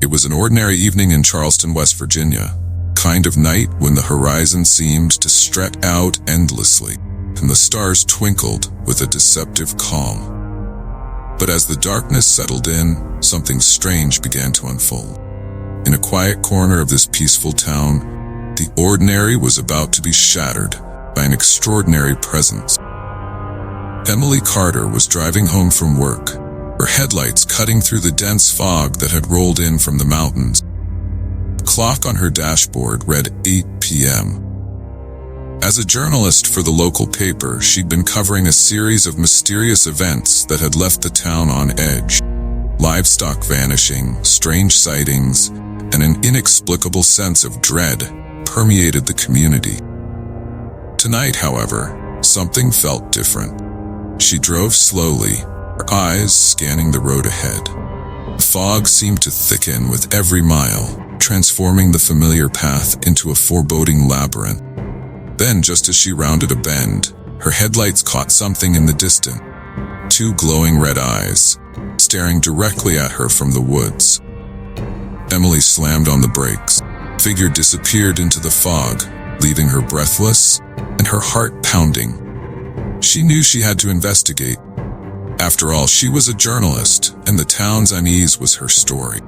It was an ordinary evening in Charleston, West Virginia, kind of night when the horizon seemed to stretch out endlessly, and the stars twinkled with a deceptive calm. But as the darkness settled in, something strange began to unfold. In a quiet corner of this peaceful town, the ordinary was about to be shattered by an extraordinary presence. Emily Carter was driving home from work, her headlights cutting through the dense fog that had rolled in from the mountains. The clock on her dashboard read 8 p.m. As a journalist for the local paper, she'd been covering a series of mysterious events that had left the town on edge. Livestock vanishing, strange sightings, and an inexplicable sense of dread permeated the community. Tonight, however, something felt different. She drove slowly, her eyes scanning the road ahead. The fog seemed to thicken with every mile, transforming the familiar path into a foreboding labyrinth. Then, just as she rounded a bend, her headlights caught something in the distance. 2 glowing red eyes, staring directly at her from the woods. Emily slammed on the brakes. The figure disappeared into the fog, leaving her breathless and her heart pounding. She knew she had to investigate. After all, she was a journalist, and the town's unease was her story.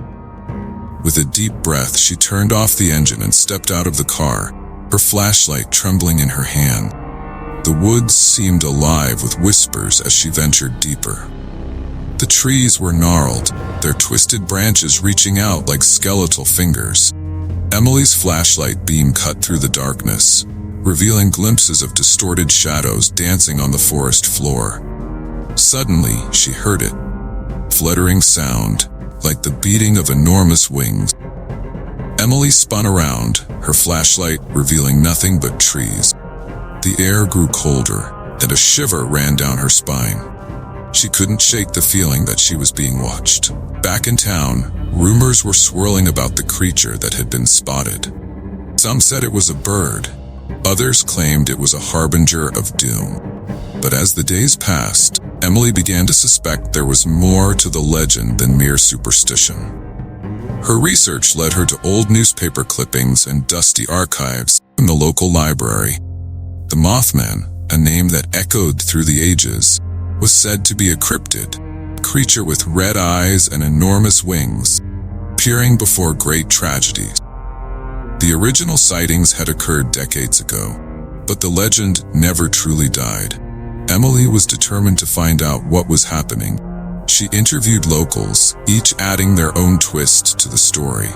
With a deep breath, she turned off the engine and stepped out of the car, her flashlight trembling in her hand. The woods seemed alive with whispers as she ventured deeper. The trees were gnarled, their twisted branches reaching out like skeletal fingers. Emily's flashlight beam cut through the darkness, revealing glimpses of distorted shadows dancing on the forest floor. Suddenly, she heard it. Fluttering sound, like the beating of enormous wings. Emily spun around, her flashlight revealing nothing but trees. The air grew colder, and a shiver ran down her spine. She couldn't shake the feeling that she was being watched. Back in town, rumors were swirling about the creature that had been spotted. Some said it was a bird. Others claimed it was a harbinger of doom. But as the days passed, Emily began to suspect there was more to the legend than mere superstition. Her research led her to old newspaper clippings and dusty archives in the local library. The Mothman, a name that echoed through the ages, was said to be a cryptid, a creature with red eyes and enormous wings, peering before great tragedies. The original sightings had occurred decades ago, but the legend never truly died. Emily was determined to find out what was happening. She interviewed locals, each adding their own twist to the story.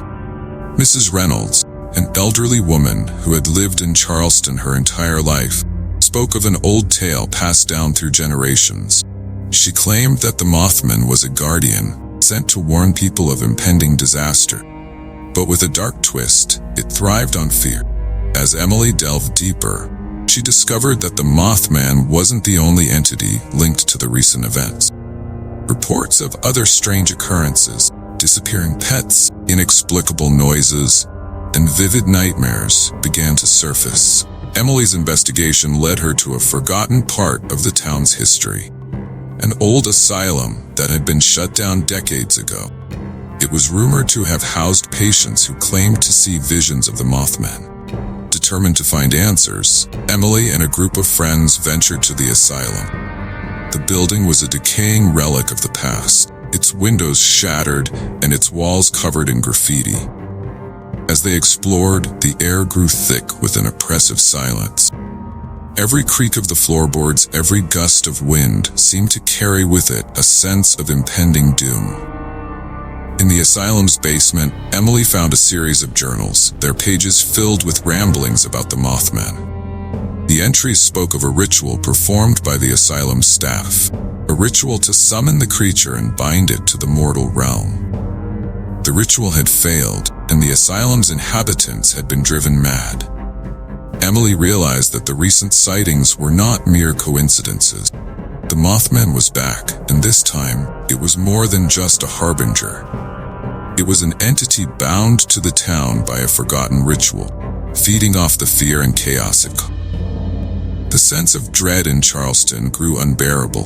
Mrs. Reynolds, an elderly woman who had lived in Charleston her entire life, spoke of an old tale passed down through generations. She claimed that the Mothman was a guardian, sent to warn people of impending disaster. But with a dark twist, it thrived on fear. As Emily delved deeper, she discovered that the Mothman wasn't the only entity linked to the recent events. Reports of other strange occurrences, disappearing pets, inexplicable noises, and vivid nightmares began to surface. Emily's investigation led her to a forgotten part of the town's history, an old asylum that had been shut down decades ago. It was rumored to have housed patients who claimed to see visions of the Mothman. Determined to find answers, Emily and a group of friends ventured to the asylum. The building was a decaying relic of the past, its windows shattered and its walls covered in graffiti. As they explored, the air grew thick with an oppressive silence. Every creak of the floorboards, every gust of wind seemed to carry with it a sense of impending doom. In the asylum's basement, Emily found a series of journals, their pages filled with ramblings about the Mothman. The entries spoke of a ritual performed by the asylum staff, a ritual to summon the creature and bind it to the mortal realm. The ritual had failed, and the asylum's inhabitants had been driven mad. Emily realized that the recent sightings were not mere coincidences. The Mothman was back, and this time, it was more than just a harbinger. It was an entity bound to the town by a forgotten ritual, feeding off the fear and chaos it caused. The sense of dread in Charleston grew unbearable.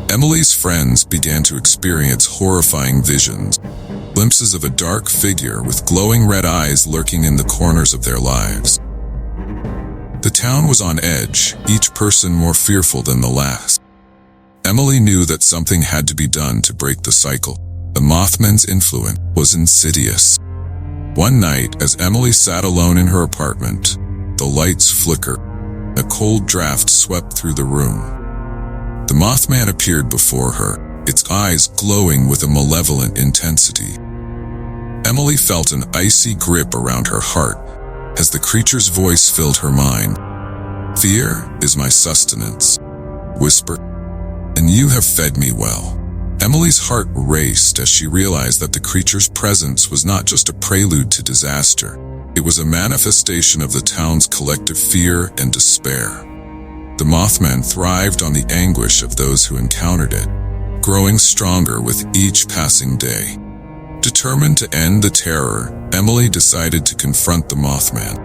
Emily's friends began to experience horrifying visions. glimpses of a dark figure with glowing red eyes lurking in the corners of their lives. The town was on edge, each person more fearful than the last. Emily knew that something had to be done to break the cycle. The Mothman's influence was insidious. One night, as Emily sat alone in her apartment, the lights flickered. A cold draft swept through the room. The Mothman appeared before her, its eyes glowing with a malevolent intensity. Emily felt an icy grip around her heart as the creature's voice filled her mind. "Fear is my sustenance," whispered, "and you have fed me well." Emily's heart raced as she realized that the creature's presence was not just a prelude to disaster. It was a manifestation of the town's collective fear and despair. The Mothman thrived on the anguish of those who encountered it, growing stronger with each passing day. Determined to end the terror, Emily decided to confront the Mothman.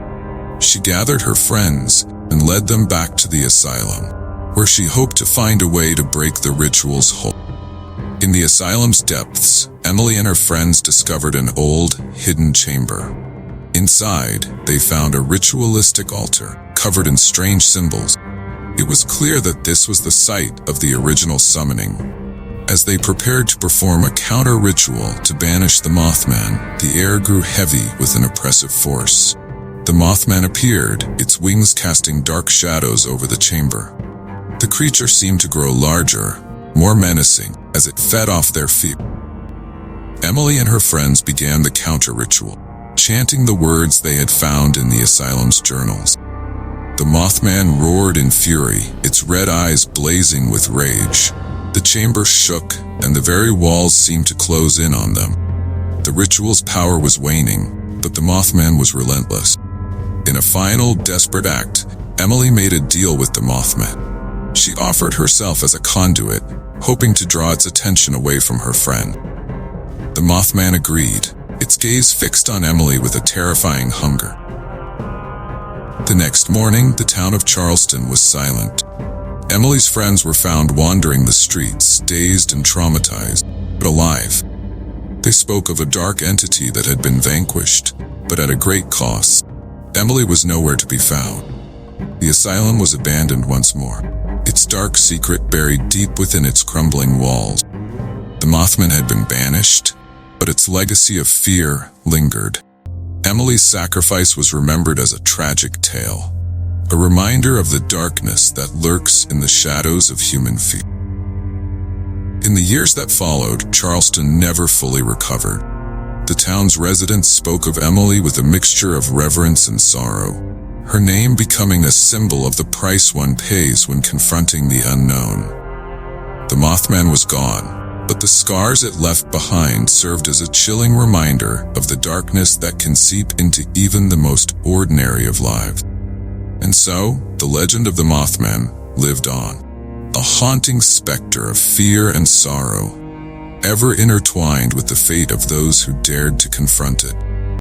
She gathered her friends and led them back to the asylum, where she hoped to find a way to break the ritual's hold. In the asylum's depths, Emily and her friends discovered an old, hidden chamber. Inside, they found a ritualistic altar, covered in strange symbols. It was clear that this was the site of the original summoning. As they prepared to perform a counter-ritual to banish the Mothman, the air grew heavy with an oppressive force. The Mothman appeared, its wings casting dark shadows over the chamber. The creature seemed to grow larger, more menacing, as it fed off their fear. Emily and her friends began the counter-ritual, chanting the words they had found in the asylum's journals. The Mothman roared in fury, its red eyes blazing with rage. The chamber shook, and the very walls seemed to close in on them. The ritual's power was waning, but the Mothman was relentless. In a final, desperate act, Emily made a deal with the Mothman. She offered herself as a conduit, hoping to draw its attention away from her friend. The Mothman agreed, its gaze fixed on Emily with a terrifying hunger. The next morning, the town of Charleston was silent. Emily's friends were found wandering the streets, dazed and traumatized, but alive. They spoke of a dark entity that had been vanquished, but at a great cost. Emily was nowhere to be found. The asylum was abandoned once more, its dark secret buried deep within its crumbling walls. The Mothman had been banished, but its legacy of fear lingered. Emily's sacrifice was remembered as a tragic tale, a reminder of the darkness that lurks in the shadows of human fear. In the years that followed, Charleston never fully recovered. The town's residents spoke of Emily with a mixture of reverence and sorrow, her name becoming a symbol of the price one pays when confronting the unknown. The Mothman was gone, but the scars it left behind served as a chilling reminder of the darkness that can seep into even the most ordinary of lives. And so, the legend of the Mothman lived on, a haunting specter of fear and sorrow, ever intertwined with the fate of those who dared to confront it.